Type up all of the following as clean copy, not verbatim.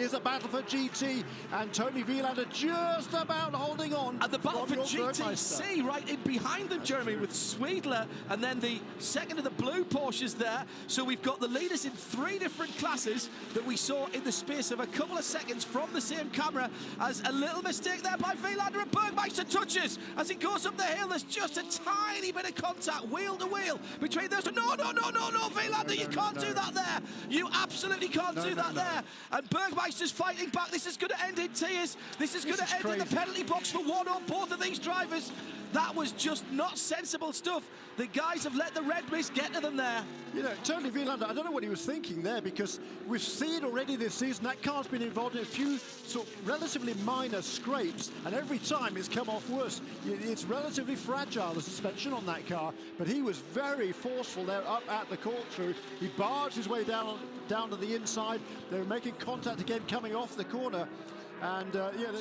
is a battle for GT, and Tony Vilander just about holding on. And the battle for GTC right in behind them, Jeremy, with Sweedler, and then the second of the blue Porsches there. So we've got the leaders in 3 different classes that we saw in the space of a couple of seconds from the same camera. As a little mistake there by Vilander, and Bergmeister touches as he goes up the hill. There's just a tiny bit of contact, wheel to wheel, between those two. No, Vilander, you can't do that there. You absolutely can't do that there. And Bergmeister's fighting back. This is going to end in tears. This is going to end in the penalty box for one or both of these drivers. That was just not sensible stuff. The guys have let the red mist get to them there. You know, Tony Vilander, I don't know what he was thinking there, because we've seen already this season that car's been involved in a few sort of relatively minor scrapes, and every time it's come off worse. It's relatively fragile, the suspension on that car, but he was very forceful there up at the corkscrew. He barged his way down to the inside. They were making contact again coming off the corner, and yeah,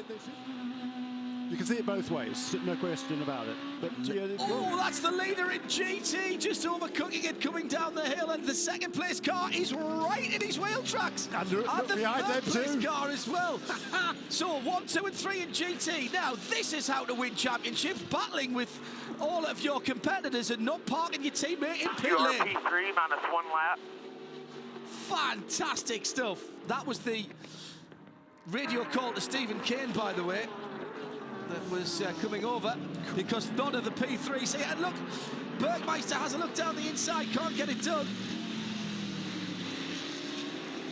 you can see it both ways, no question about it. But, oh, that's the leader in GT, just overcooking it coming down the hill, and the second place car is right in his wheel tracks. And the third place car as well. So 1, 2 and 3 in GT. Now this is how to win championships, battling with all of your competitors and not parking your teammate in pit lane. P3 minus 1 lap. Fantastic stuff. That was the radio call to Stephen Kane, by the way, that was coming over, because none of the P3s here. And look, Bergmeister has a look down the inside, can't get it done.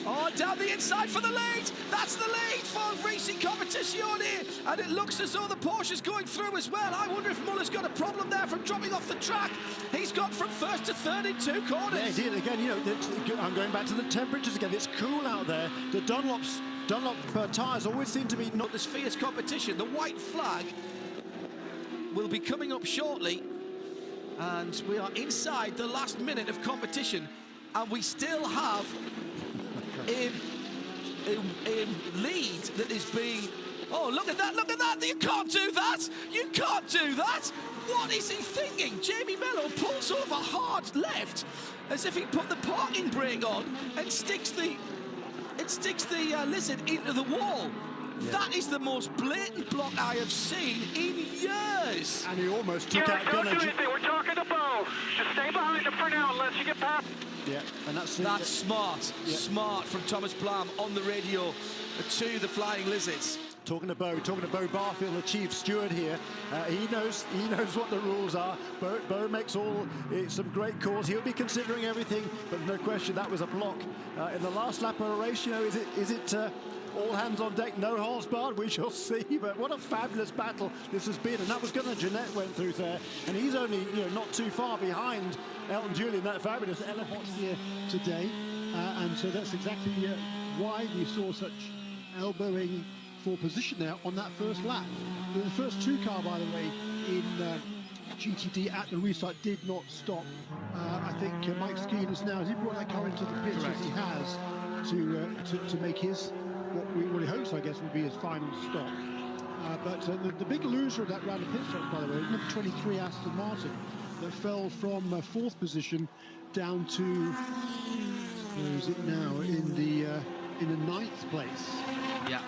Oh, down the inside for the lead. That's the lead for Racing Competizione. And it looks as though the Porsche's going through as well. I wonder if Muller's got a problem there from dropping off the track. He's gone from first to third in 2 corners. Yeah, he did. Again, you know, I'm going back to the temperatures again. It's cool out there. The Dunlop tyres always seem to be not this fierce competition. The white flag will be coming up shortly, and we are inside the last minute of competition, and we still have a lead that is being... Oh, look at that, you can't do that, you can't do that. What is he thinking? Jamie Mello pulls over hard left as if he put the parking brake on and sticks the lizard into the wall. Yeah. That is the most blatant block I have seen in years. And he almost took out Gunnar. Don't do anything. We're talking to Bo. Just stay behind him for now unless you get past. Yeah, and that's smart. Yeah. Smart from Thomas Blam on the radio to the Flying Lizards. Talking to Bo Barfield, the chief steward here. He knows what the rules are. Bo makes some great calls. He'll be considering everything, but no question that was a block in the last lap of a race. You know, is it all hands on deck, no holds barred? We shall see. But what a fabulous battle this has been, and that was Gunnar Jeanette went through there, and he's only not too far behind Elton Julian. That fabulous elephant here today, and so that's exactly why we saw such elbowing for position there on that first lap. The first 2 car, by the way, in GTD at the restart did not stop. I think Mike Skeen has now, as he brought that car into the pits as he has to make his, what he hopes, I guess, will be his final stop. But the big loser of that round of pit stops, by the way, was number 23 Aston Martin, that fell from 4th position down to, where is it now, in the 9th place. Yeah.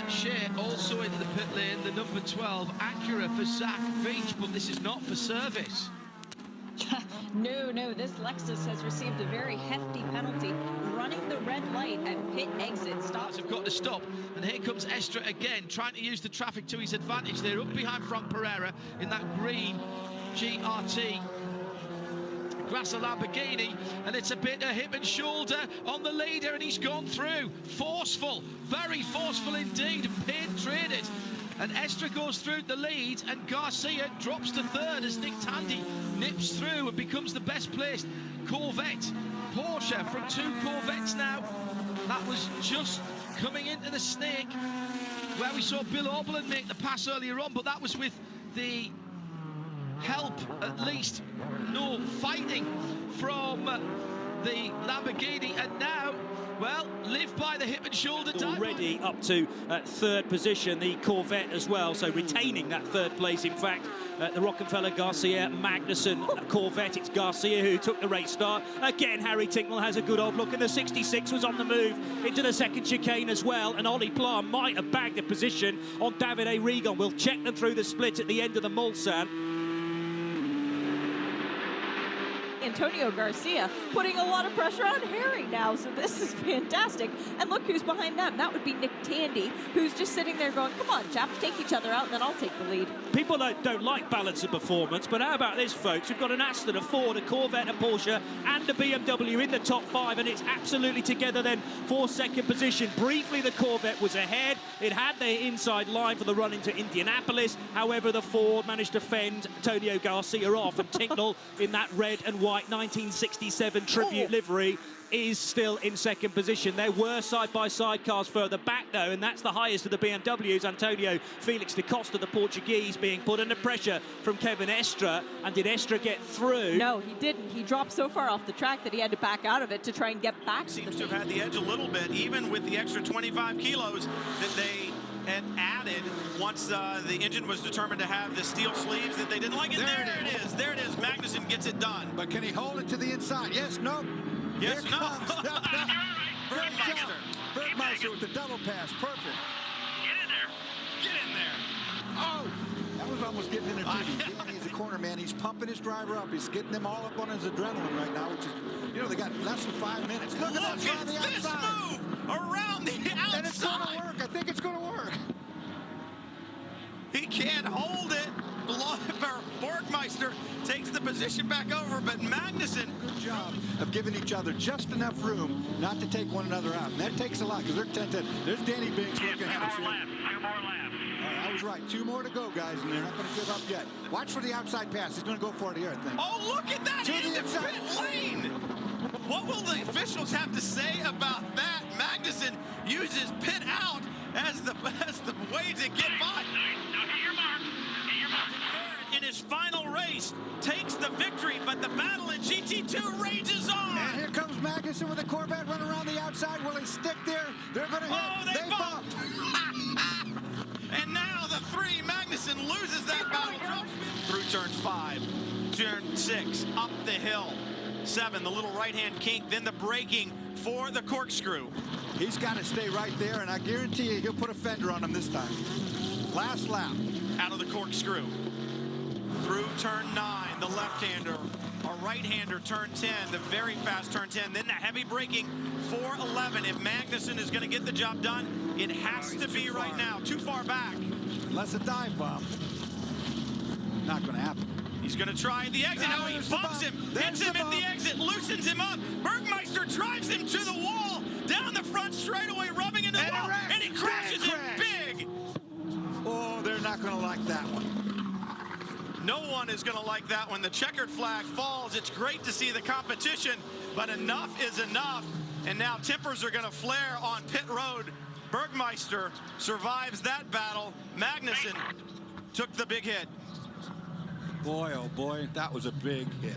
Shea also in the pit lane, the number 12 Acura for Zach Veach, but this is not for service. No, this Lexus has received a very hefty penalty, running the red light at pit exit. Stars have got to stop, and here comes Estra again, trying to use the traffic to his advantage. They're up behind Frank Pereira in that green GRT Grasser Lamborghini, and it's a bit of hip and shoulder on the leader, and he's gone through. Forceful, very forceful indeed, pain traded. And Estra goes through the lead, and Garcia drops to 3rd as Nick Tandy nips through and becomes the best placed Corvette. Porsche from 2 Corvettes now. That was just coming into the snake where we saw Bill Oberlin make the pass earlier on, but that was with the help, at least, no fighting from the Lamborghini. And now Well, live by the hip and shoulder dive. Already up to third position, the Corvette as well, so retaining that third place. In fact, the Rockefeller, Garcia, Magnussen, Corvette. It's Garcia who took the race start. Again, Harry Tincknell has a good old look, and the 66 was on the move into the second chicane as well, and Ollie Pla might have bagged a position on Davide Rigon. We'll check them through the split at the end of the Mulsanne. Antonio Garcia putting a lot of pressure on Harry now, so this is fantastic. And look who's behind them. That would be Nick Tandy, who's just sitting there going, come on, chaps, take each other out, and then I'll take the lead. People don't like balance of performance, but how about this, folks? We've got an Aston, a Ford, a Corvette, a Porsche, and a BMW in the top 5, and it's absolutely together then for second position. Briefly, the Corvette was ahead. It had the inside line for the run into Indianapolis. However, the Ford managed to fend Antonio Garcia off, and Tincknell in that red and white 1967 tribute livery is still in second position. There were side-by-side cars further back, though, and that's the highest of the BMWs. Antonio Felix da Costa, the Portuguese, being put under pressure from Kevin Estre. And did Estre get through? No, he didn't. He dropped so far off the track that he had to back out of it to try and get back. Seems to have had the edge a little bit, even with the extra 25 kilos that they had added once the engine was determined to have the steel sleeves that they didn't like. And there it is. There it is. Magnussen gets it done. But can he hold it to the inside? Yes, no. Yes, Here no. comes Bergmeister with the double pass. Perfect. Get in there. Get in there. Oh, that was almost getting in there. He's a corner man. He's pumping his driver up. He's getting them all up on his adrenaline right now, which is, you know, they got less than 5 minutes. Look at this move around the outside. And it's going to work. I think it's going to work. He can't hold it. Borgmeister takes the position back over, but Magnussen. Good job of giving each other just enough room not to take one another out. And that takes a lot, because they're 10-10. There's Danny Binks looking at us. 2 more laps. I was right. 2 more to go, guys, and they're not going to give up yet. Watch for the outside pass. He's going to go for it here, I think. Oh, look at that in the pit lane. What will the officials have to say about that? Magnussen uses pit out as the way to get by. In his final race, takes the victory, but the battle in GT2 rages on. And here comes Magnussen with a Corvette running around the outside. Will he stick there? They're going to hit. Oh, they bumped. And now the 3, Magnussen loses that battle. Through turn 5, turn 6, up the hill. 7, the little right-hand kink, then the braking for the corkscrew. He's got to stay right there, and I guarantee you he'll put a fender on him this time. Last lap. Out of the corkscrew. Through turn 9, the left-hander. A right-hander, turn 10, the very fast turn 10. Then the heavy braking for 11. If Magnussen is going to get the job done, it has to be right now. Too far back. Unless a dive bomb. Not going to happen. He's going to try the exit. Oh, he bumps him, hits him at the exit, loosens him up. Bergmeister drives him to the wall, down the front straightaway, rubbing into the wall, and he crashes him big. Oh, they're not going to like that one. No one is going to like that one. The checkered flag falls. It's great to see the competition, but enough is enough. And now tempers are going to flare on pit road. Bergmeister survives that battle. Magnussen took the big hit. Boy, oh boy, that was a big hit.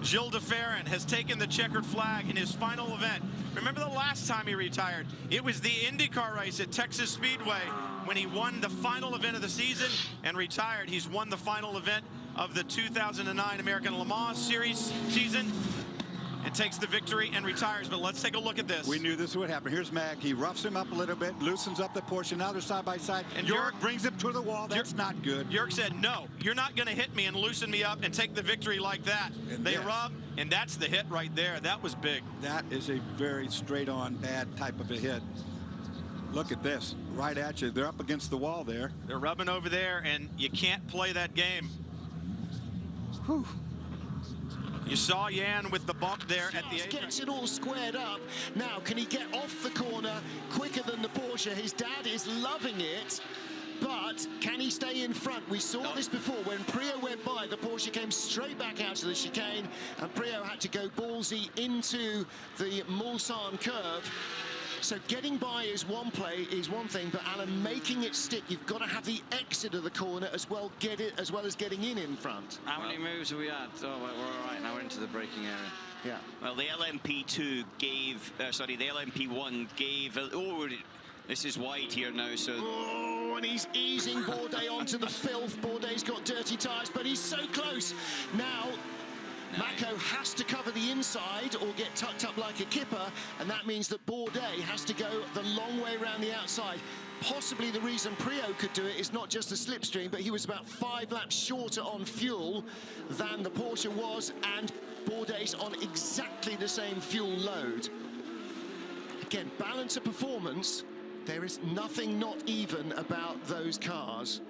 Gilles de Ferran has taken the checkered flag in his final event. Remember the last time he retired? It was the IndyCar race at Texas Speedway when he won the final event of the season and retired. He's won the final event of the 2009 American Le Mans Series season and takes the victory and retires. But let's take a look at this. We knew this would happen. Here's Mag. He roughs him up a little bit, loosens up the Porsche. Now they're side by side. And York brings him to the wall. That's not good. York said, no, you're not going to hit me and loosen me up and take the victory like that. And they rub, and that's the hit right there. That was big. That is a very straight-on bad type of a hit. Look at this. Right at you. They're up against the wall there. They're rubbing over there, and you can't play that game. Whew. You saw Jan with the bump there at the apron. Gets it all squared up. Now, can he get off the corner quicker than the Porsche? His dad is loving it. But can he stay in front? We saw this before. When Priaulx went by, the Porsche came straight back out to the chicane, and Priaulx had to go ballsy into the Mulsanne curve. So getting by is one thing, but Alan, making it stick, you've got to have the exit of the corner as well as getting in front. How many moves have we had? Oh, we're all right now. We're into the braking area. Yeah. Well, the LMP2 gave, the LMP1 gave. This is wide here now, so. Oh, and he's easing Bourdais onto the filth. Bourdais got dirty tyres, but he's so close. Now, Mako has to cover the inside or get tucked up like a kipper, and that means that Bourdais has to go the long way around the outside. Possibly the reason Priaulx could do it is not just the slipstream, but he was about 5 laps shorter on fuel than the Porsche was, and Bourdais on exactly the same fuel load. Again, balance of performance. There is nothing not even about those cars.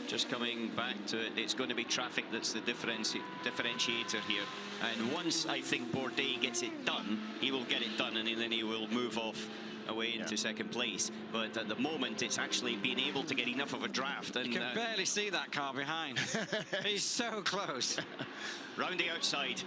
Just coming back to it, it's going to be traffic that's the differentiator here. And once I think Bourdais gets it done, he will get it done, and then he will move off away into second place. But at the moment, it's actually being able to get enough of a draft. And you can barely see that car behind. He's so close. Round the outside,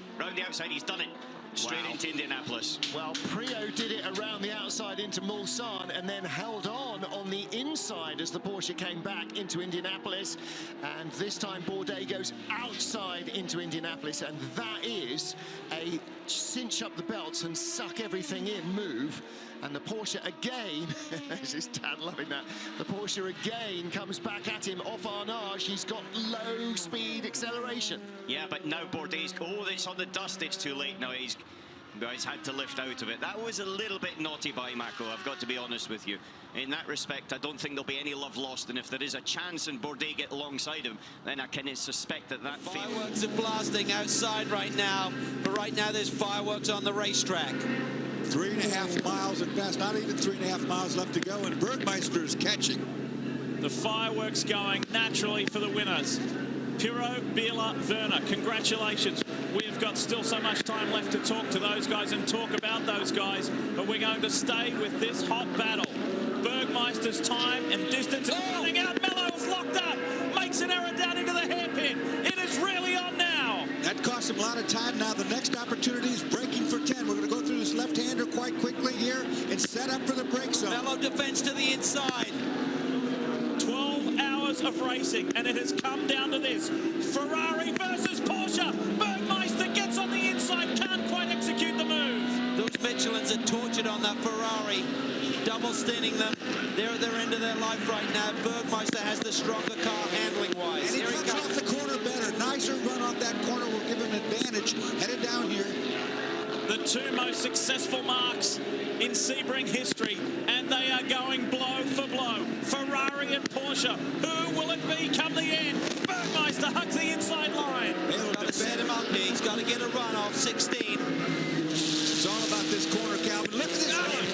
he's done it. Straight into Indianapolis. Well, Priaulx did it around the outside into Mulsanne and then held on the inside as the Porsche came back into Indianapolis. And this time Bourdais goes outside into Indianapolis, and that is a cinch up the belts and suck everything in move. And the Porsche again, this is Dad loving that, the Porsche again comes back at him off Arnage. He's got low speed acceleration. Yeah, but now Bourdais, it's on the dust, it's too late now. He's had to lift out of it. That was a little bit naughty by Mako, I've got to be honest with you. In that respect, I don't think there'll be any love lost, and if there is a chance and Bourdais get alongside him, then I can suspect that fireworks are blasting outside right now, but right now there's fireworks on the racetrack. 3.5 miles at best, not even 3.5 miles left to go, and Bergmeister's catching. The fireworks going naturally for the winners. Pirot, Biela, Werner, congratulations. We've got still so much time left to talk to those guys and talk about those guys, but we're going to stay with this hot battle. Bergmeister's time and distance is running out. Mello is locked up, makes an error down into the hairpin. It is really on now. That cost him a lot of time. Now the next opportunity is braking for 10. We're going to go through this left-hander quite quickly here and set up for the brake zone. Mello defends to the inside. 12 hours of racing, and it has come down to this. Ferrari versus Porsche. Bergmeister gets on the inside, can't quite execute the move. Those Michelins are tortured on that Ferrari, double stinning them. They're at their end of their life right now. Bergmeister has the stronger car handling-wise. And he comes off the corner better. Nicer run off that corner will give him an advantage. Headed down here. The two most successful marks in Sebring history, and they are going blow for blow. Ferrari and Porsche. Who will it be come the end? Bergmeister hugs the inside line. He's got to set him up here. He's got to get a run off 16. It's all about this corner, Calvin. Look at this one.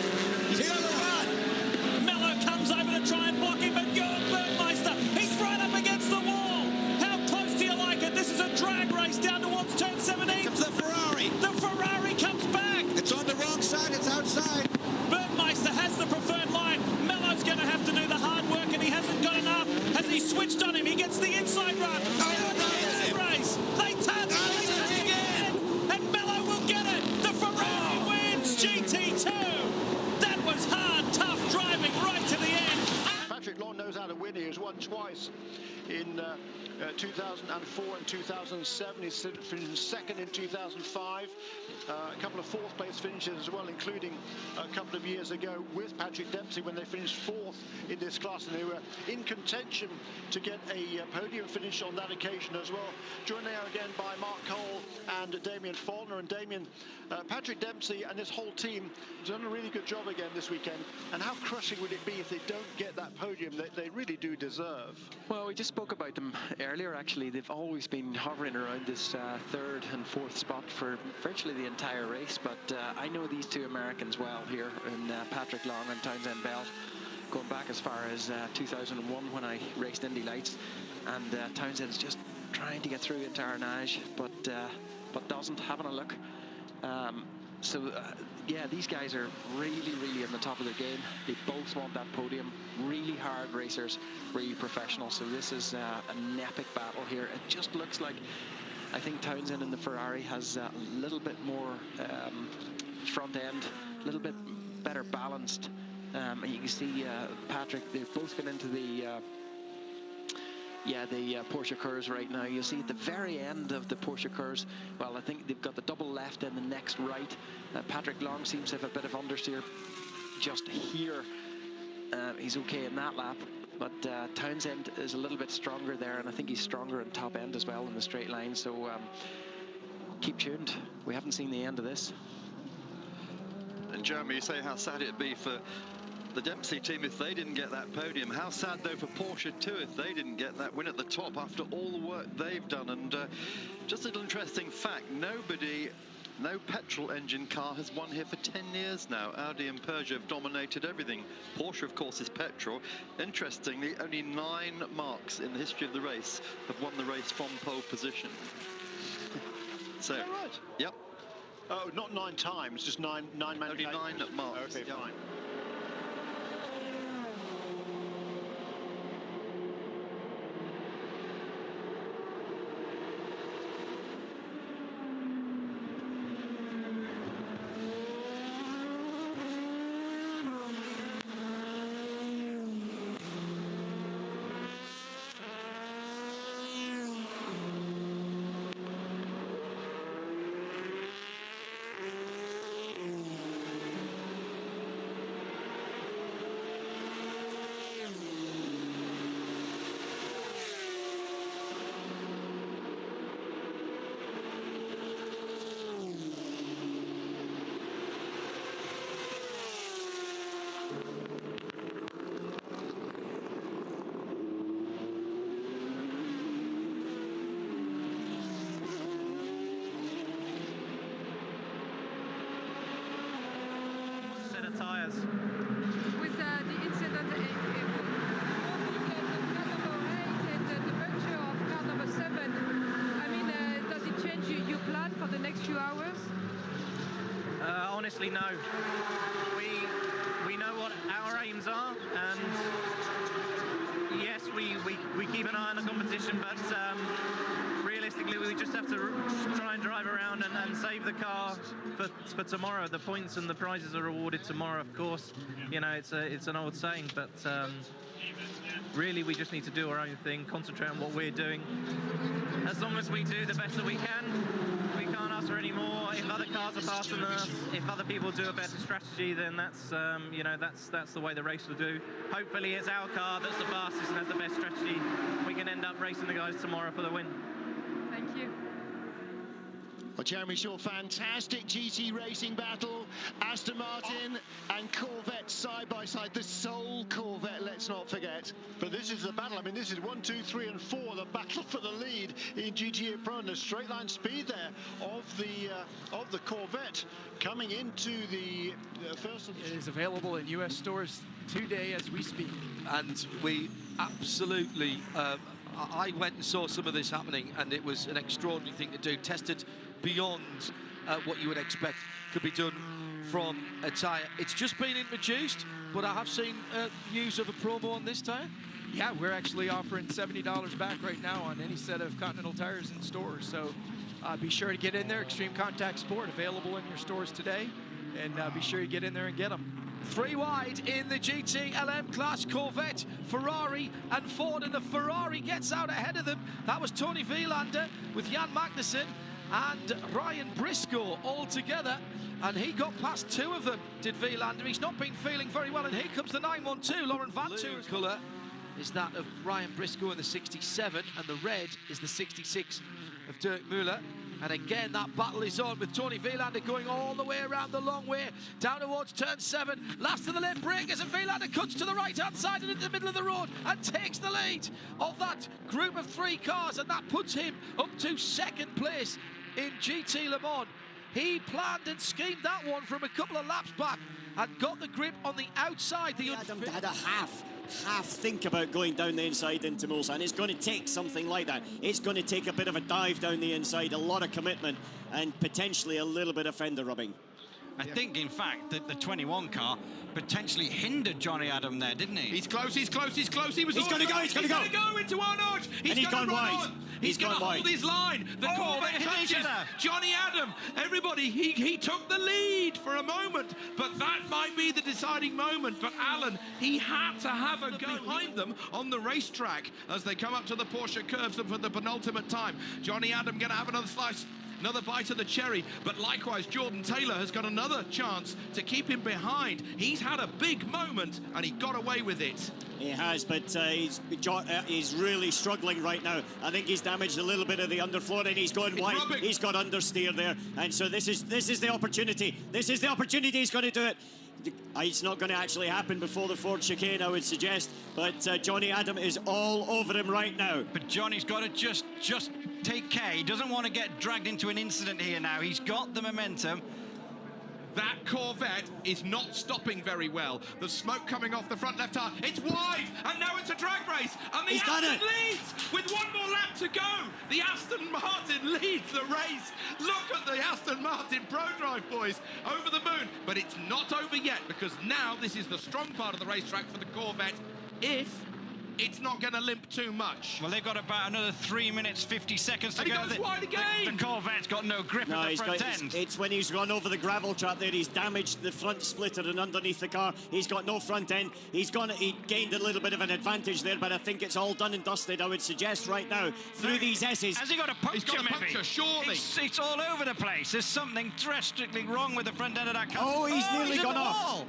He's on the run. Mello comes over to try and block him, but Bergmeister, he's right up against the wall. How close do you like it? This is a drag race down towards turn 17. Comes the Ferrari. The Ferrari comes back. It's on the wrong side. It's outside. Bergmeister has the preferred line. Mello's going to have to do the hard work, and he hasn't got enough. Has he switched on him? He gets the inside run. Race. They touch. Again. And Mello will get it. The Ferrari wins GT2. That was hard, tough driving right to the end. Patrick Long knows how to win. He has won twice in 2004 and 2007. He's finished second in 2005. A couple of fourth place finishes as well, including a couple of years ago with Patrick Dempsey when they finished fourth in this class, and they were in contention to get a podium finish on that occasion as well. Joined there again by Mark Cole and Damien Faulkner. And Damien, Patrick Dempsey and this whole team have done a really good job again this weekend. And how crushing would it be if they don't get that podium that they really do deserve? Well, we just spoke about them earlier, actually. They've always been hovering around this third and fourth spot for virtually the entire race, but I know these two Americans well here, in Patrick Long and Townsend Bell, going back as far as 2001 when I raced Indy Lights, and Townsend's just trying to get through into Arnage, but doesn't, having a look. Yeah, these guys are really in the top of their game. They both want that podium. Really hard racers, really professional. So this is an epic battle here. It just looks like, I think Townsend in the Ferrari has a little bit more front end, a little bit better balanced. And you can see Patrick, they've both gone into the Porsche Curse right now. You'll see at the very end of the Porsche Curse, well, I think they've got the double left and the next right. Patrick Long seems to have a bit of understeer just here. He's okay in that lap, but Townsend is a little bit stronger there, and I think he's stronger in top end as well in the straight line. So keep tuned. We haven't seen the end of this. And Jeremy, you say how sad it'd be for the Dempsey team if they didn't get that podium. How sad, though, for Porsche too if they didn't get that win at the top after all the work they've done. And just a little interesting fact, no petrol engine car has won here for 10 years now. Audi and Peugeot have dominated everything. Porsche, of course, is petrol. Interestingly, only 9 marques in the history of the race have won the race from pole position. So, is that right? Yep. Oh, not 9 times, just nine only 9 marques. Okay, yep. fine. Tyres. With the incident in car number 8 and the puncture of car number 7, I mean, does it change your plan for the next few hours? Honestly, no. We know what our aims are, and yes, we keep an eye on the competition, but realistically, we just have to try and drive around and save the car for tomorrow. The points and the prizes are awarded tomorrow, of course. You know, it's an old saying, but really we just need to do our own thing, concentrate on what we're doing. As long as we do the best that we can, we can't ask for any more. If other cars are faster than us, if other people do a better strategy, then that's you know, that's the way the race will do. Hopefully it's our car that's the fastest and has the best strategy. We can end up racing the guys tomorrow for the win. Thank you. Well, Jeremy Shaw, fantastic GT racing battle. Aston Martin and Corvette side by side. The sole Corvette, let's not forget. But this is the battle. I mean, this is 1, 2, 3, and 4. The battle for the lead in GTA Pro, and the straight line speed there of the Corvette coming into the first. It is available in US stores today as we speak, and we absolutely. I went and saw some of this happening, and it was an extraordinary thing to do. Tested beyond what you would expect could be done from a tyre. It's just been introduced, but I have seen news of a promo on this tyre. Yeah, we're actually offering $70 back right now on any set of Continental tires in stores. So be sure to get in there. Extreme Contact Sport available in your stores today, and be sure you get in there and get them. 3 wide in the GTLM class. Corvette, Ferrari and Ford, and the Ferrari gets out ahead of them. That was Tony Vilander with Jan Magnussen and Ryan Briscoe all together, and he got past 2 of them, did Vilander. He's not been feeling very well, and here comes the 912. Lauren Van Toor's colour is that of Ryan Briscoe in the 67, and the red is the 66 of Dirk Müller. And again, that battle is on with Tony Vilander going all the way around the long way, down towards turn 7. Last of the lane breakers, and Vilander cuts to the right-hand side and into the middle of the road and takes the lead of that group of 3 cars, and that puts him up to 2nd place in GT Le Mans. He planned and schemed that one from a couple of laps back and got the grip on the outside. Adam had a half think about going down the inside into Mulsanne, and it's going to take something like that. It's going to take a bit of a dive down the inside, a lot of commitment, and potentially a little bit of fender rubbing. I think, in fact, that the 21 car potentially hindered Johnny Adam there, didn't he? He's close, he's close, he's close. He's going to go, he's going to go. He's going to go into Arnaud. And he's gone wide. He's going to hold his line. The Corvette touches Johnny Adam. Everybody, he took the lead for a moment, but that might be the deciding moment. But Alan, he had to have a go behind them on the racetrack as they come up to the Porsche curves for the penultimate time. Johnny Adam going to have another slice, another bite of the cherry, but likewise Jordan Taylor has got another chance to keep him behind. He's had a big moment and he got away with it. He has, but he's really struggling right now. I think he's damaged a little bit of the underfloor, and he's going wide. He's got understeer there, and so this is the opportunity. This is the opportunity. He's going to do it. It's not going to actually happen before the Ford chicane, I would suggest, but Johnny Adam is all over him right now. But Johnny's got to just take care. He doesn't want to get dragged into an incident here now. He's got the momentum. That Corvette is not stopping very well. The smoke coming off the front left tire. It's wide, and now it's a drag race. And the Aston leads with one more lap to go. The Aston Martin leads the race. Look at the Aston Martin ProDrive boys over the moon. But it's not over yet, because now this is the strong part of the racetrack for the Corvette, if it's not going to limp too much. Well, they've got about another 3 minutes, 50 seconds to and go. He goes wide again. The Corvette's got no grip at the front end. It's when he's run over the gravel trap there. He's damaged the front splitter and underneath the car. He's got no front end. He gained a little bit of an advantage there, but I think it's all done and dusted, I would suggest, right now, through these S's. Has he got a puncture, He's got a puncture, surely. It's all over the place. There's something drastically wrong with the front end of that car. Oh, he's nearly gone off.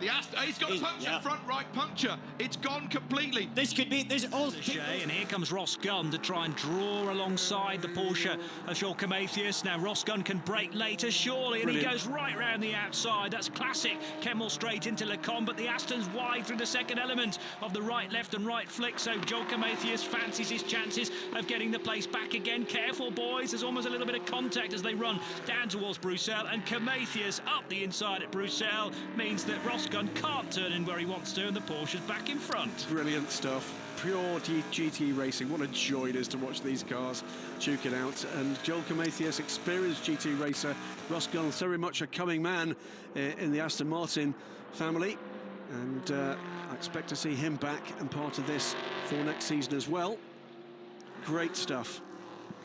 He's got a puncture, front right puncture. It's gone completely. This could be, and here comes Ross Gunn to try and draw alongside the Porsche of Jochen Mathias. Now Ross Gunn can brake later, surely, and he goes right round the outside. That's classic Kemmel straight into Lecombe, but the Aston's wide through the second element of the right, left and right flick, so Jochen Mathias fancies his chances of getting the place back again. Careful, boys, there's almost a little bit of contact as they run down towards Bruxelles, and Mathias up the inside at Bruxelles means that Ross Gunn can't turn in where he wants to, and the Porsche's back in front. Brilliant stuff. Pure GT racing. What a joy it is to watch these cars duke it out. And Joel Mathias, experienced GT racer. Ross Gunn, very much a coming man in the Aston Martin family. And I expect to see him back and part of this for next season as well. Great stuff.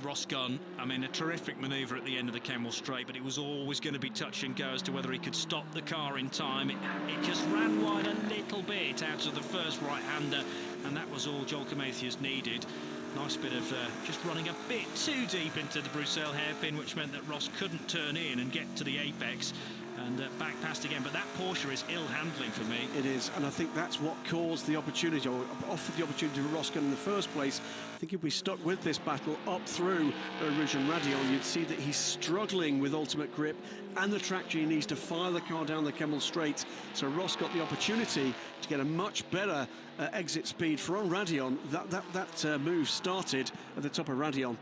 Ross Gunn, I mean, a terrific manoeuvre at the end of the Kemmel Straight, but it was always going to be touch and go as to whether he could stop the car in time. It just ran wide a little bit out of the first right-hander, and that was all Joel Mathias needed. Nice bit of just running a bit too deep into the Bruxelles hairpin, which meant that Ross couldn't turn in and get to the apex. And back past again, but that Porsche is ill handling for me. It is, and I think that's what caused the opportunity, or offered the opportunity to Ross Gunn in the first place. I think if we stuck with this battle up through Rouge and Radion, you'd see that he's struggling with ultimate grip and the traction he needs to fire the car down the Kemmel Straight. So Ross got the opportunity to get a much better exit speed from Radion. That move started at the top of Radion.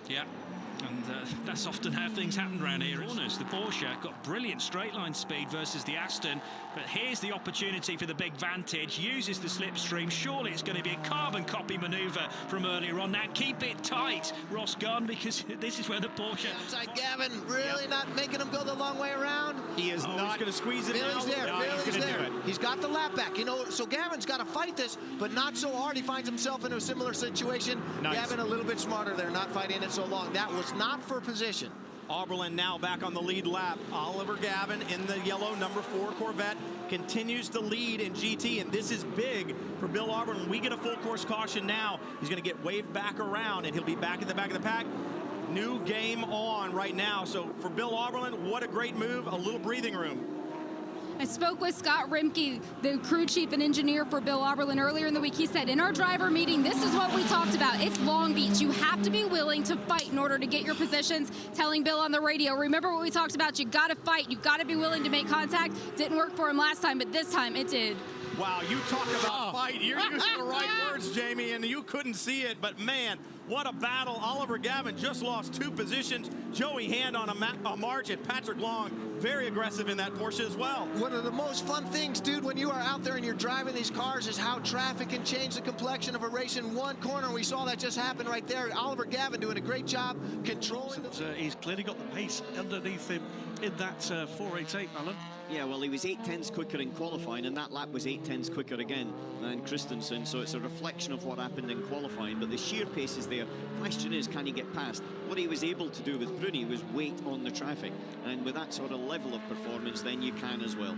Yeah. And that's often how things happen around here. The Porsche got brilliant straight line speed versus the Aston, but here's the opportunity for the big Vantage. Uses the slipstream. Surely it's going to be a carbon copy manoeuvre from earlier on. Now keep it tight, Ross Gunn, because this is where the Porsche... Outside Gavin, really not making him go the long way around. He is not going to squeeze it Billy's now. there, No, Billy's he's there. do it. He's got the lap back, you know, so Gavin's got to fight this, but not so hard. He finds himself in a similar situation. Nice. Gavin a little bit smarter there, not fighting it so long. That was not for position. Oberlin now back on the lead lap. Oliver Gavin in the yellow number 4 Corvette continues to lead in GT, and this is big for Bill Oberlin. We get a full course caution now. He's going to get waved back around, and he'll be back at the back of the pack. New game on right now. So for Bill Oberlin, what a great move, a little breathing room. I spoke with Scott Rimke, the crew chief and engineer for Bill Oberlin earlier in the week. He said, in our driver meeting, this is what we talked about. It's Long Beach. You have to be willing to fight in order to get your positions. Telling Bill on the radio, remember what we talked about? You got to fight. You got to be willing to make contact. Didn't work for him last time, but this time it did. Wow, you talk about fight. You're using the right words, Jamie, and you couldn't see it, but man, What a battle. Oliver Gavin just lost 2 positions. Joey Hand on a march, and Patrick Long very aggressive in that Porsche as well. One of the most fun things, dude, when you are out there and you're driving these cars is how traffic can change the complexion of a race in one corner. We saw that just happen right there. Oliver Gavin doing a great job controlling. He's clearly got the pace underneath him in that 488, Alan. Yeah, well, he was 8/10ths quicker in qualifying, and that lap was 8/10ths quicker again than Christensen, so it's a reflection of what happened in qualifying. But the sheer pace is there. Question is, can he get past? What he was able to do with Bruni was wait on the traffic, and with that sort of level of performance, then you can as well.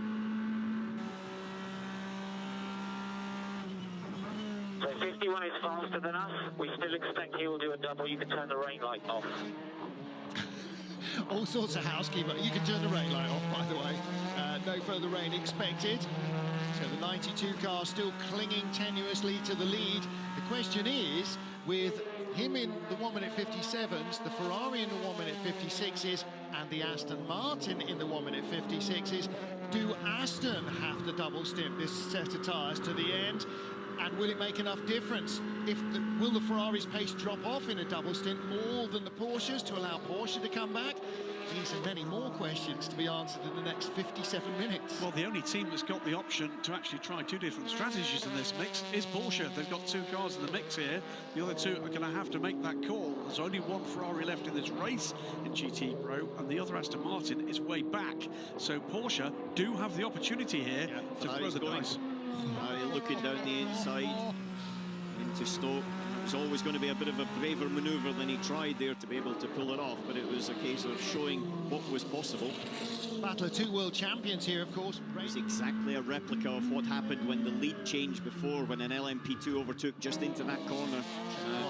So 51 is faster than us. We still expect he will do a double. You can turn the rain light off. All sorts of housekeeping. You can turn the rain light off, by the way. No further rain expected. So the 92 car still clinging tenuously to the lead. The question is, with him in the 1 minute 57s, the Ferrari in the 1 minute 56s, and the Aston Martin in the 1 minute 56s, do Aston have to double stint this set of tyres to the end? And will it make enough difference? Will the Ferrari's pace drop off in a double stint more than the Porsches to allow Porsche to come back? These are many more questions to be answered in the next 57 minutes. Well, the only team that's got the option to actually try 2 different strategies in this mix is Porsche. They've got 2 cars in the mix here. The other 2 are going to have to make that call. There's only 1 Ferrari left in this race in GTE Pro, and the other Aston Martin is way back. So Porsche do have the opportunity here to throw the dice. Looking down the inside into Stoke. It was always going to be a bit of a braver manoeuvre than he tried there to be able to pull it off, but it was a case of showing what was possible. Battle of 2 world champions here, of course. It was exactly a replica of what happened when the lead changed before, when an LMP2 overtook just into that corner.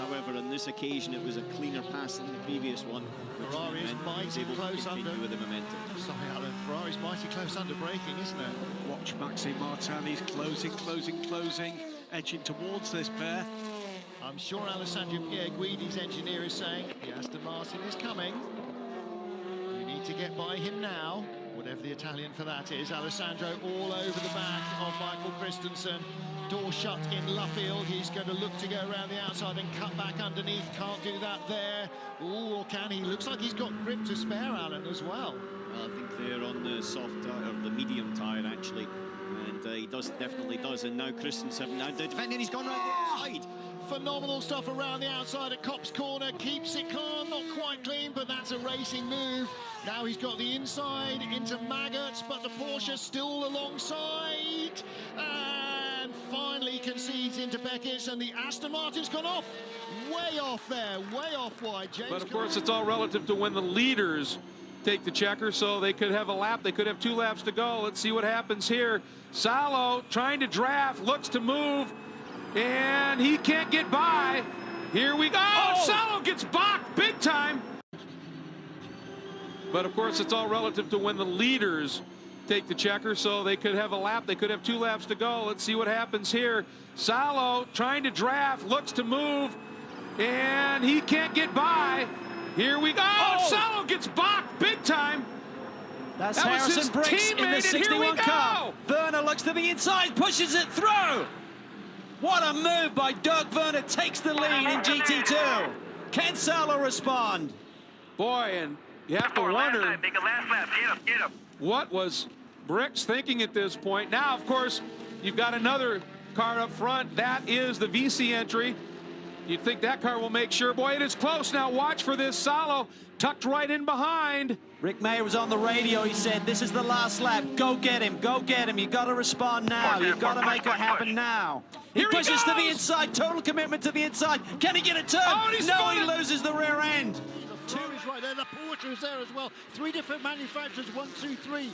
However, on this occasion, it was a cleaner pass than the previous one. Ferrari is mighty close under. With the momentum. Sorry, Alan. Ferrari's mighty close under braking, isn't it? Watch Maxime Martin. He's closing, edging towards this pair. I'm sure Alessandro Pierguidi's engineer is saying the Aston Martin is coming. You need to get by him now, whatever the Italian for that is. Alessandro all over the back of Michael Christensen. Door shut in Luffield. He's going to look to go around the outside and cut back underneath. Can't do that there. Ooh, or can he? Looks like he's got grip to spare, Alan, as well. I think they're on the soft tyre, or the medium tyre, actually. And he definitely does. And now Christensen, now defending, he's gone around the outside. Phenomenal stuff around the outside at Copse Corner. Keeps it calm, not quite clean, but that's a racing move. Now he's got the inside into Maggots, but the Porsche still alongside. And finally concedes into Beckett's, and the Aston Martin's gone off. Way off there, way off wide. James, but of course, it's all relative to when the leaders take the checker, so they could have a lap. They could have 2 laps to go. Let's see what happens here. Salo trying to draft, looks to move, and he can't get by. Here we go. Oh, Salo gets balked big time. But of course, it's all relative to when the leaders take the checker, so they could have a lap. They could have 2 laps to go. Let's see what happens here. Salo trying to draft, looks to move, and he can't get by. Here we go. Oh, Salo gets balked big time. That's that Harrison Briggs in the 61 car. Werner looks to the inside, pushes it through. What a move by Dirk Werner, takes the lead in GT2. Can Salo respond? Boy, and you have to wonder, Get him. What was Briggs thinking at this point? Now, of course, you've got another car up front. That is the VC entry. You'd think that car will make sure. Boy, it is close now. Watch for this. Salo tucked right in behind. Rick Mayer was on the radio. He said, this is the last lap. Go get him. Go get him. You've got to respond now. You've got to make it happen now. He pushes to the inside. Total commitment to the inside. Can he get a turn? No, he loses the rear end. The Ferrari's right there. The Porsche is there as well. 3 different manufacturers. 1, 2, 3.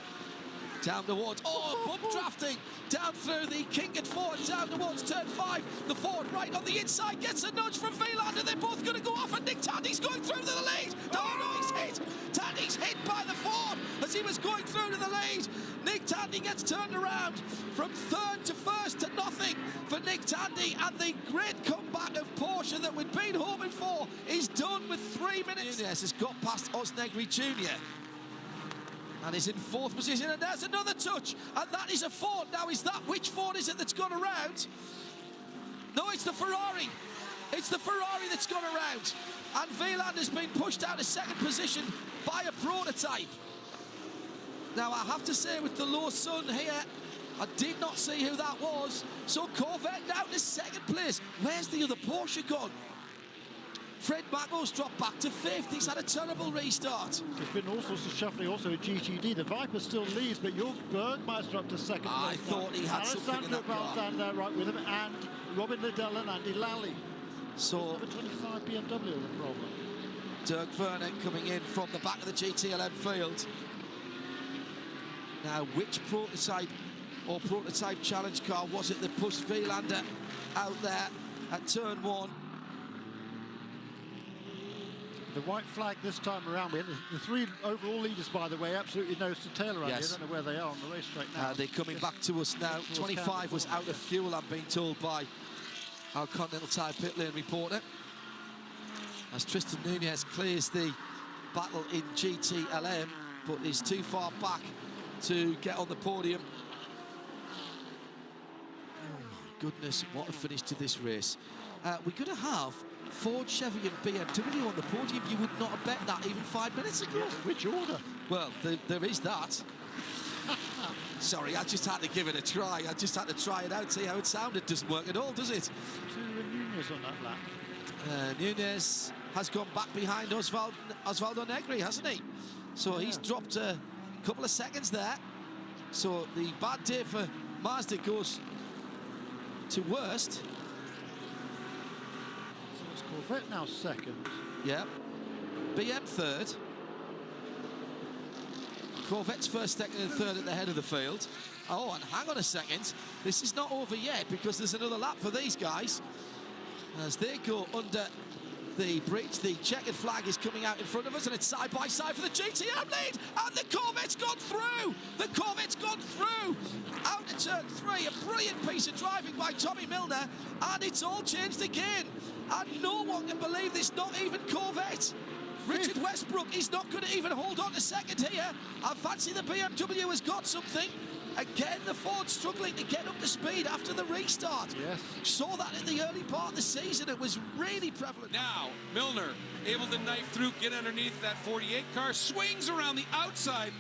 Down towards, bump drafting, down through the King and Ford, down towards turn 5. The Ford right on the inside gets a nudge from Wieland, and they're both going to go off, and Nick Tandy's going through to the lead. No, he's hit. Tandy's hit by the Ford as he was going through to the lead. Nick Tandy gets turned around from 3rd to 1st to nothing for Nick Tandy, and the great comeback of Porsche that we'd been hoping for is done with 3 minutes. Yes, has got past Osnegri Jr. and is in 4th position, and there's another touch, and that is a Ford. Now, is that, which Ford is it that's gone around? No, it's the Ferrari. It's the Ferrari that's gone around. And Wieland has been pushed out of second position by a prototype. Now, I have to say, with the low sun here, I did not see who that was. So Corvette down to second place. Where's the other Porsche gone? Fred Mago's dropped back to fifth. He's had a terrible restart. There's been all sorts of shuffling also at GTD. The Viper still leads, but your Bergmeister up to second place. I thought he had something in that car. Stand there right with him, and Robin Liddell and Andy Lally. So number 25 BMW the problem. Dirk Vernon coming in from the back of the GTLM field. Now, which prototype or prototype challenge car was it that pushed Wielander out there at turn 1? The white flag this time around. We had the 3 overall leaders, by the way, absolutely nose to tail around here. I don't know where they are on the racetrack now. They're coming back to us now. 25 was out of fuel, I'm being told by our Continental Tire pit lane reporter. As Tristan Nunez clears the battle in GTLM, but is too far back to get on the podium. Oh my goodness, what a finish to this race. We're going to have Ford, Chevy and BMW on the podium. You would not have bet that even 5 minutes ago. Which order? Well, there is that. Sorry, I just had to give it a try. I just had to try it out, see how it sounded. Doesn't work at all, does it? Nunez on that lap. Nunez has gone back behind Osvaldo Negri, hasn't he? So he's dropped a couple of seconds there. So the bad day for Mazda goes to worst. So it's Corvette now second. Yeah. BM third. Corvette's first, second and third at the head of the field. Oh, and hang on a second. This is not over yet because there's another lap for these guys. As they go under the bridge, the checkered flag is coming out in front of us, and it's side by side for the GTM lead. And the Corvette's gone through. The Corvette's gone through. Out to turn 3. A brilliant piece of driving by Tommy Milner. And it's all changed again. And no one can believe this, not even Corvette. Richard Westbrook is not going to even hold on to second here. I fancy the BMW has got something. Again, the Ford struggling to get up to speed after the restart. Yes. Saw that in the early part of the season. It was really prevalent. Now, Milner able to knife through, get underneath that 48 car, swings around the outside.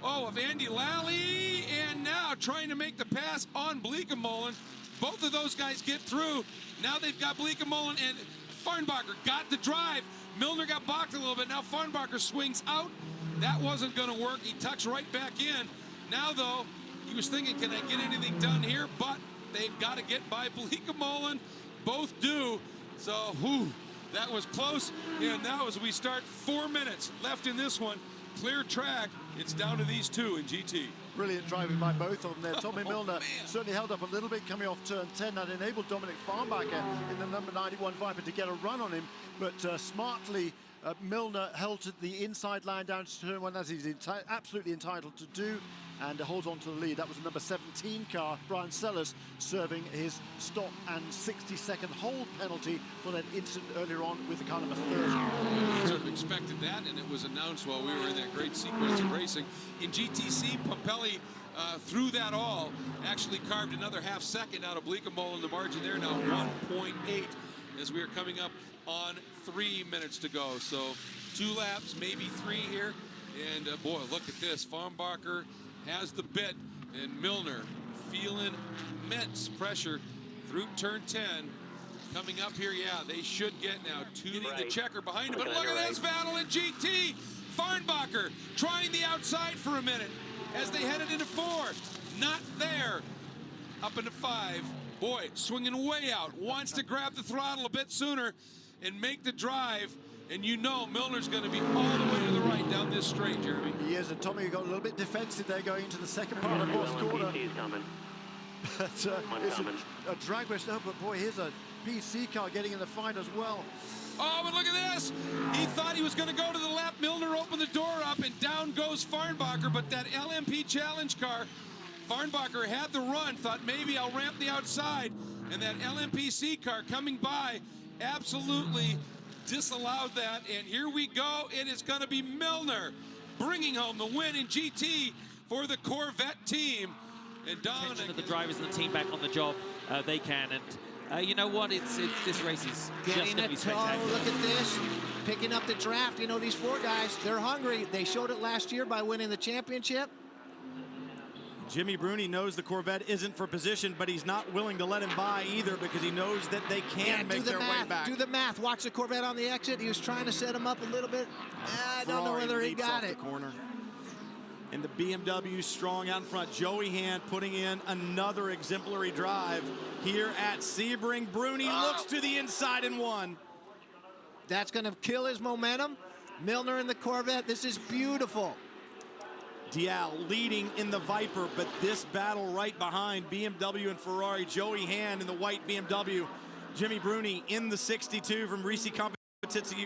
Oh, of Andy Lally, and now trying to make the pass on Bleekemolen. Both of those guys get through. Now they've got Bleekemolen, and Farnbacher got the drive. Milner got balked a little bit. Now Farnbacher swings out. That wasn't going to work. He tucks right back in. Now, though, he was thinking, can I get anything done here? But they've got to get by Bleekemolen. Both do. So, whew, that was close. And now as we start 4 minutes left in this one, clear track, it's down to these two in GT. Brilliant driving by both of them there. Tommy Milner certainly held up a little bit coming off turn 10. That enabled Dominic Farnbacher in the number 91 Viper to get a run on him. But smartly, Milner held to the inside line down to turn 1, as he's absolutely entitled to do, and holds on to the lead. That was the number 17 car, Brian Sellers, serving his stop and 60-second hold penalty for that incident earlier on with the car number 30. Sort of expected that, and it was announced while we were in that great sequence of racing. In GTC, Pompelli, through that all, actually carved another half second out of Bleekemolen. The margin there now 1.8 as we are coming up on 3 minutes to go. So 2 laps, maybe 3 here. And boy, look at this. Farnbacher has the bit, and Milner feeling immense pressure through turn 10. Coming up here, yeah, they should get now tuning the checker behind him. But look at this battle in GT. Farnbacher trying the outside for a minute as they headed into 4. Not there. Up into 5. Boy, swinging way out. Wants to grab the throttle a bit sooner and make the drive. And you know Milner's going to be all the way to the right down this straight, Jeremy. He is, and Tommy got a little bit defensive there going into the second part of the boss corner. But it's a drag race now, but boy, here's a PC car getting in the fight as well. Oh, but look at this. He thought he was going to go to the left. Milner opened the door up, and down goes Farnbacher. But that LMP challenge car, Farnbacher had the run, thought maybe I'll ramp the outside. And that LMPC car coming by absolutely disallowed that, and here we go. It is going to be Milner bringing home the win in GT for the Corvette team. And Don, the drivers and the team back on the job, they can, and You know what? It's this race is just Getting going to be a toe, spectacular. look at this. Picking up the draft. You know, these 4 guys, they're hungry. They showed it last year by winning the championship. Jimmy Bruni knows the Corvette isn't for position, but he's not willing to let him by either because he knows that they can make their way back. Do the math. Watch the Corvette on the exit. He was trying to set him up a little bit. I don't know whether he got it. The corner. And the BMW strong out in front. Joey Hand putting in another exemplary drive here at Sebring. Bruni looks to the inside and won. That's going to kill his momentum. Milner in the Corvette. This is beautiful. Dial leading in the Viper, but this battle right behind BMW and Ferrari. Joey Hand in the white BMW. Jimmy Bruni in the 62 from Risi Competizione.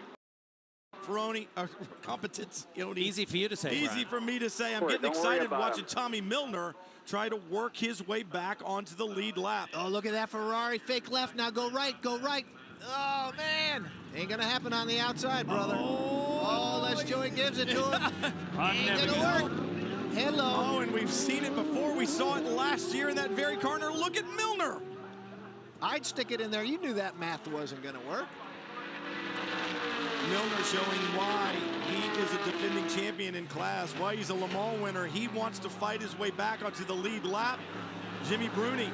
Easy for you to say, Easy Brian. for me to say. I'm getting excited watching Tommy Milner try to work his way back onto the lead lap. Oh, look at that Ferrari. Fake left. Now go right. Go right. Oh, man. Ain't going to happen on the outside, brother. Oh, unless Joey gives it to him. Ain't going to work. Hello. Oh, and we've seen it before. We saw it last year in that very corner. Look at Milner. I'd stick it in there. You knew that math wasn't going to work. Milner showing why he is a defending champion in class, why he's a Le Mans winner. He wants to fight his way back onto the lead lap. Jimmy Bruni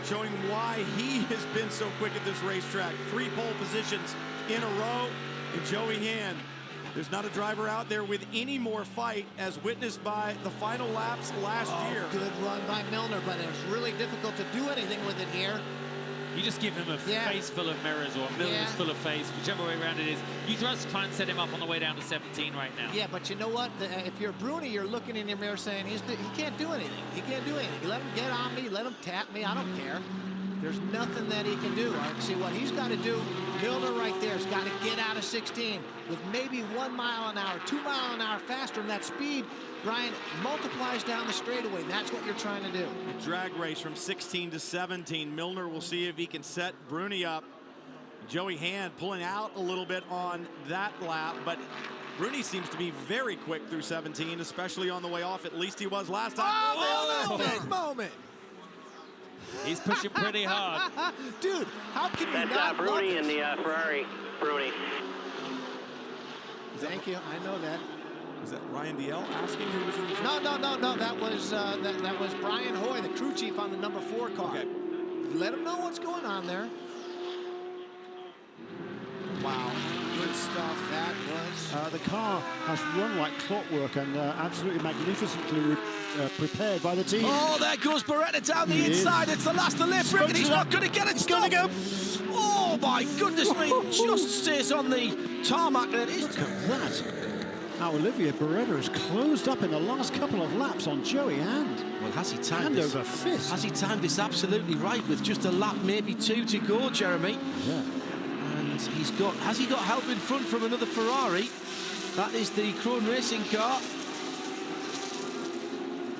showing why he has been so quick at this racetrack. 3 pole positions in a row. And Joey Hand, there's not a driver out there with any more fight as witnessed by the final laps last year. Good run by Milner, but it was really difficult to do anything with it here. You just give him a face full of mirrors or mirrors full of face, whichever way around it is. You just try and set him up on the way down to 17 right now. Yeah, but you know what? If you're Bruni, you're looking in your mirror saying he can't do anything. He can't do anything. You let him get on me, let him tap me. I don't care. There's nothing that he can do. See what he's got to do. Milner right there has got to get out of 16 with maybe 1 mile an hour, 2 mile an hour faster, and that speed, Brian, multiplies down the straightaway. That's what you're trying to do. A drag race from 16 to 17. Milner will see if he can set Bruni up. Joey Hand pulling out a little bit on that lap, but Bruni seems to be very quick through 17, especially on the way off. At least he was last time. Oh, big moment. He's pushing pretty hard. Dude, how can you not That's Bruni in the Ferrari. Bruni. Thank you. I know that. Is that Ryan DL asking who was in the No. That was that was Brian Hoy, the crew chief on the number 4 car. Okay. Let him know what's going on there. Wow, good stuff. That was. The car has run like clockwork and absolutely magnificently prepared by the team. Oh, there goes Beretta down the inside. It's the last to lift. Rick, and he's not going to get it. Stop. Go. Oh, my goodness me. Just stays on the tarmac. There it is. Look at that. How Olivier Beretta has closed up in the last couple of laps on Joey Hand. Well, has he timed Hand this? over fist. Has he timed this absolutely right with just a lap, maybe 2 to go, Jeremy? Yeah. And has he got help in front from another Ferrari? That is the Krone Racing car.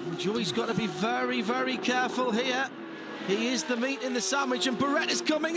And Joey's got to be very, very careful here. He is the meat in the sandwich, and Beretta's coming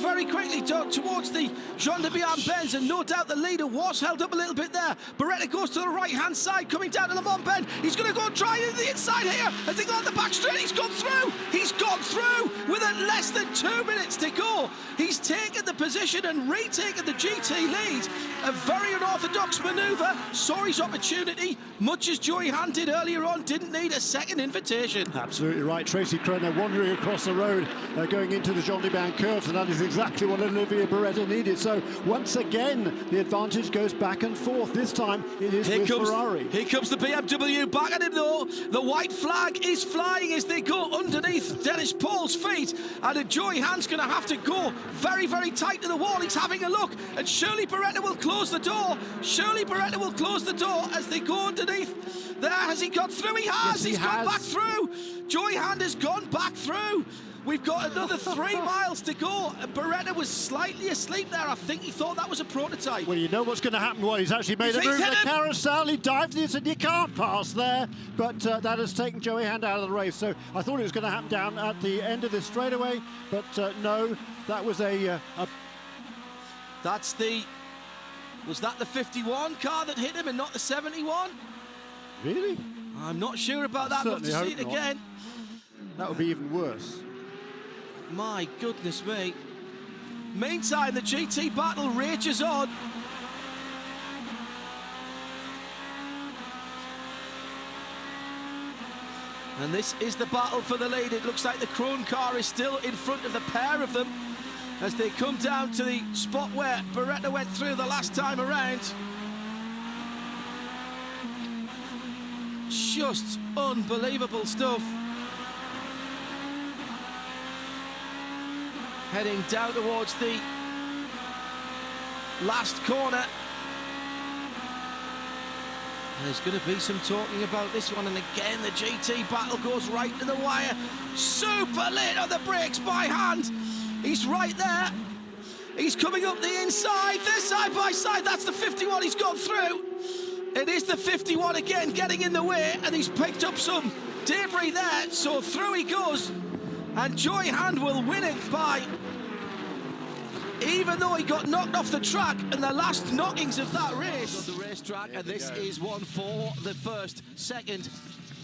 very quickly towards the Jean de Bihan bends, and no doubt the leader was held up a little bit there. Beretta goes to the right-hand side, coming down to the Mont bend. He's going to go try into the inside here as they go on the back straight. He's gone through with less than 2 minutes to go. He's taken the position and retaken the GT lead. A very unorthodox manoeuvre, saw his opportunity, much as Joey Hand did earlier on, didn't need a second invitation. Absolutely right. Tracy Kroner wandering across the road, going into the Jean de Bihan curves, and that is exactly what Olivier Beretta needed. So once again, the advantage goes back and forth. This time it is with Ferrari. Here comes the BMW back at him though. The white flag is flying as they go underneath Dennis Paul's feet, and Joey Hand's going to have to go very, very tight to the wall. He's having a look, and surely Beretta will close the door. Surely Beretta will close the door as they go underneath. There, has he got through? He has. Yes, He's gone back through. Joey Hand has gone back through. We've got another 3 miles to go. Beretta was slightly asleep there. I think he thought that was a prototype. Well, you know what's going to happen. Well, he's actually made a move. The carousel, he dived this, and you can't pass there. But that has taken Joey Hand out of the race. So I thought it was going to happen down at the end of this straightaway. But no, that was That's the... Was that the 51 car that hit him and not the 71? Really? I'm not sure about that. I'd love to see it again. That would be even worse. My goodness me. Meantime, the GT battle rages on. And this is the battle for the lead. It looks like the Krohn car is still in front of the pair of them as they come down to the spot where Beretta went through the last time around. Just unbelievable stuff. Heading down towards the last corner. There's going to be some talking about this one, and again the GT battle goes right to the wire. Super late on the brakes by hand. He's right there. He's coming up the inside. They're side by side. That's the 51 he's gone through. It is the 51 again getting in the way, and he's picked up some debris there, so through he goes. And Joy Hand will win it by, even though he got knocked off the track in the last knockings of that race. On the racetrack, and this is one for the first, second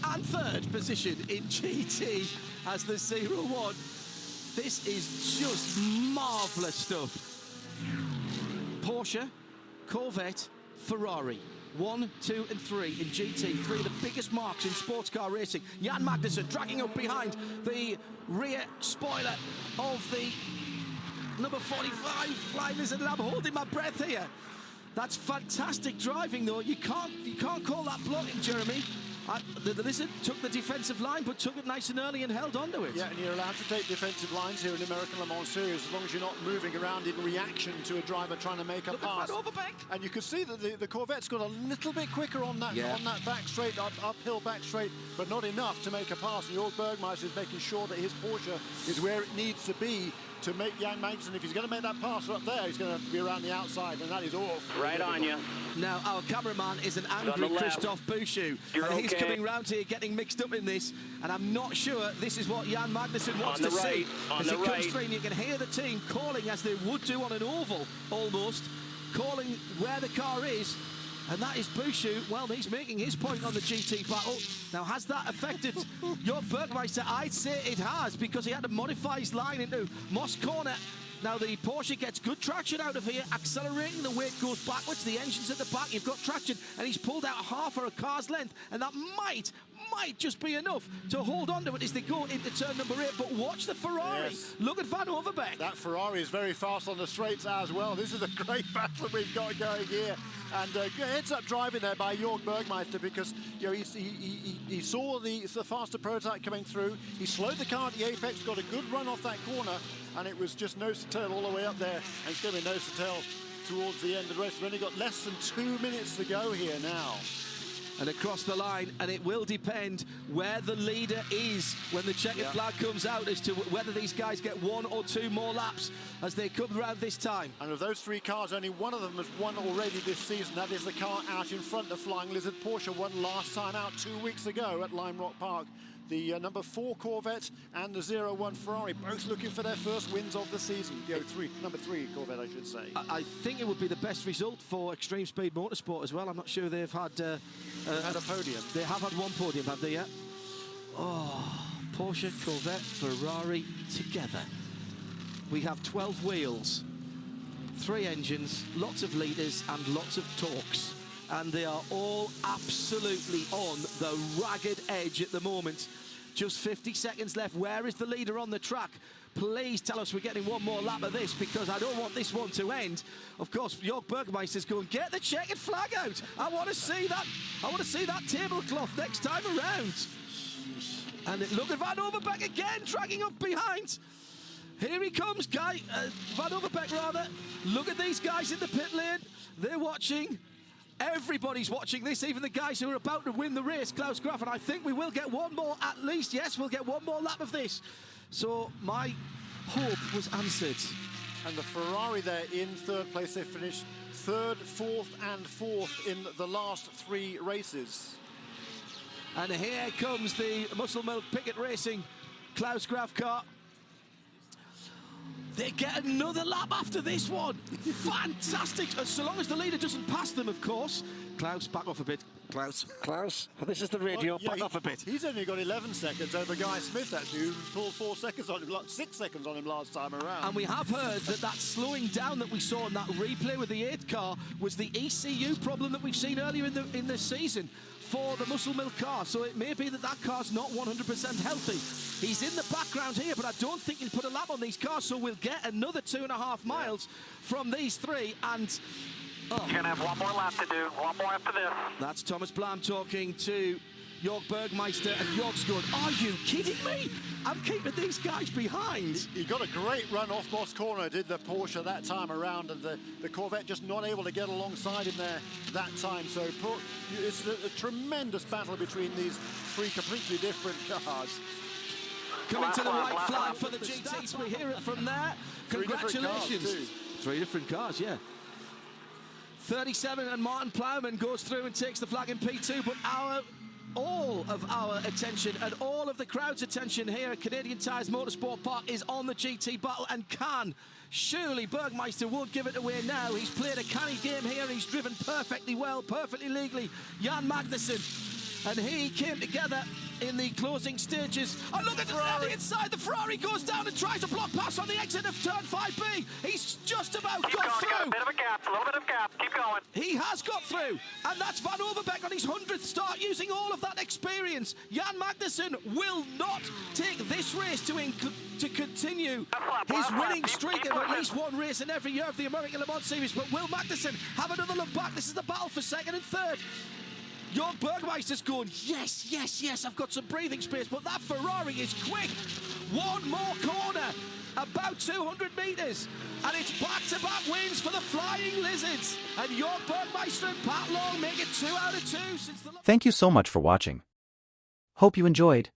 and third position in GT as the 0-1. This is just marvellous stuff. Porsche, Corvette, Ferrari. 1, 2 and 3 in GT, three of the biggest marks in sports car racing. Jan Magnussen dragging up behind the rear spoiler of the number 45 Flying Lizard, and I'm holding my breath here. That's fantastic driving, though. You can't call that blocking, Jeremy. The Lizard took the defensive line, but took it nice and early and held on to it. Yeah, and you're allowed to take defensive lines here in the American Le Mans Series as long as you're not moving around in reaction to a driver trying to make a pass. And you could see that the Corvette's got a little bit quicker on that back straight, uphill back straight, but not enough to make a pass. And Jörg Bergmeister is making sure that his Porsche is where it needs to be to make Jan Magnussen. If he's going to make that pass up there, he's going to have to be around the outside, and that is off. Right on you. Now, our cameraman is an angry Christoph Bouchou. He's coming round here getting mixed up in this, and I'm not sure this is what Jan Magnussen wants to see. As he comes through, and you can hear the team calling, as they would do on an oval, almost, calling where the car is. And that is Bouchou. Well, he's making his point on the GT battle. Now, has that affected Jörg Bergmeister? I'd say it has, because he had to modify his line into Moss Corner. Now, the Porsche gets good traction out of here, accelerating, the weight goes backwards, the engine's at the back, you've got traction, and he's pulled out half or a car's length, and that might just be enough to hold on to it as they go into turn number 8. But watch the Ferrari. Yes. Look at Van Overbeek. That Ferrari is very fast on the straights as well. This is a great battle we've got going here. And heads up driving there by Jörg Bergmeister, because he saw the faster prototype coming through. He slowed the car at the apex, got a good run off that corner, and it was just nose to tail all the way up there. And it's going to be nose to tail towards the end of the race. We've only got less than 2 minutes to go here now. And across the line, and it will depend where the leader is when the checkered flag comes out as to whether these guys get 1 or 2 more laps as they come around this time. And of those 3 cars, only one of them has won already this season. That is the car out in front of Flying Lizard. Porsche won last time out 2 weeks ago at Lime Rock Park. The number 4 Corvette and the 0-1 Ferrari, both looking for their first wins of the season. Number 3 Corvette, I should say. I think it would be the best result for Extreme Speed Motorsport as well. I'm not sure they've had a podium. They have had 1 podium, have they yet? Oh, Porsche, Corvette, Ferrari together. We have 12 wheels, 3 engines, lots of litres and lots of torques. And they are all absolutely on the ragged edge at the moment. Just 50 seconds left. Where is the leader on the track? Please tell us we're getting 1 more lap of this, because I don't want this one to end. Of course, Jörg Bergmeister's going, get the checkered flag out. I want to see that. I want to see that tablecloth next time around. And look at Van Overbeek again, dragging up behind. Here he comes, Van Overbeek rather. Look at these guys in the pit lane. They're watching. Everybody's watching this, even the guys who are about to win the race, Klaus Graf, and I think we will get 1 more at least. Yes, we'll get 1 more lap of this. So my hope was answered. And the Ferrari there in 3rd place. They finished 3rd, 4th and 4th in the last 3 races. And here comes the Muscle Milk Pickett Racing Klaus Graf car. They get another lap after this one. Fantastic. So long as the leader doesn't pass them, of course. Klaus, back off a bit. Klaus, this is the radio. Back off a bit. He's only got 11 seconds over Guy Smith, actually, who pulled 4 seconds on him, 6 seconds on him last time around. And we have heard that slowing down that we saw in that replay with the 8th car was the ECU problem that we've seen earlier in the season for the Muscle Milk car. So it may be that car's not 100% healthy. He's in the background here, but I don't think he'll put a lap on these cars, so we'll get another 2.5 miles from these three. And You're going to have one more lap to do, one more after this. that's Thomas Blam talking to Jörg Bergmeister, and Jörg's going, are you kidding me? I'm keeping these guys behind. He got a great run off Moss Corner, did the Porsche that time around, and the Corvette just not able to get alongside him there that time. So it's a tremendous battle between these three completely different cars. Coming to the white flag for the GTs, we hear it from there. Congratulations. 3 different cars, yeah. 37 and Martin Plowman goes through and takes the flag in P2, but all of our attention and all of the crowd's attention here at Canadian Tires Motorsport Park is on the GT battle, and surely Bergmeister won't give it away now. He's played a canny game here, and he's driven perfectly well, perfectly legally. Jan Magnussen, and he came together in the closing stages. Oh, look at the inside. The Ferrari goes down and tries a block pass on the exit of turn 5B. He's just about got through. Got a bit of a gap, a little bit of gap. Keep going. He has got through, and that's Van Overbeek on his 100th start, using all of that experience. Jan Magnussen will not take this race to continue his winning streak of at least one race in every year of the American Le Mans Series. But will Magnussen have another look back? This is the battle for second and third. Jörg Bergmeister's going, yes, yes, yes, I've got some breathing space, but that Ferrari is quick. One more corner, about 200 metres, and it's back-to-back wins for the Flying Lizards. And Jörg Bergmeister and Pat Long make it 2 out of 2 since the... Thank you so much for watching. Hope you enjoyed.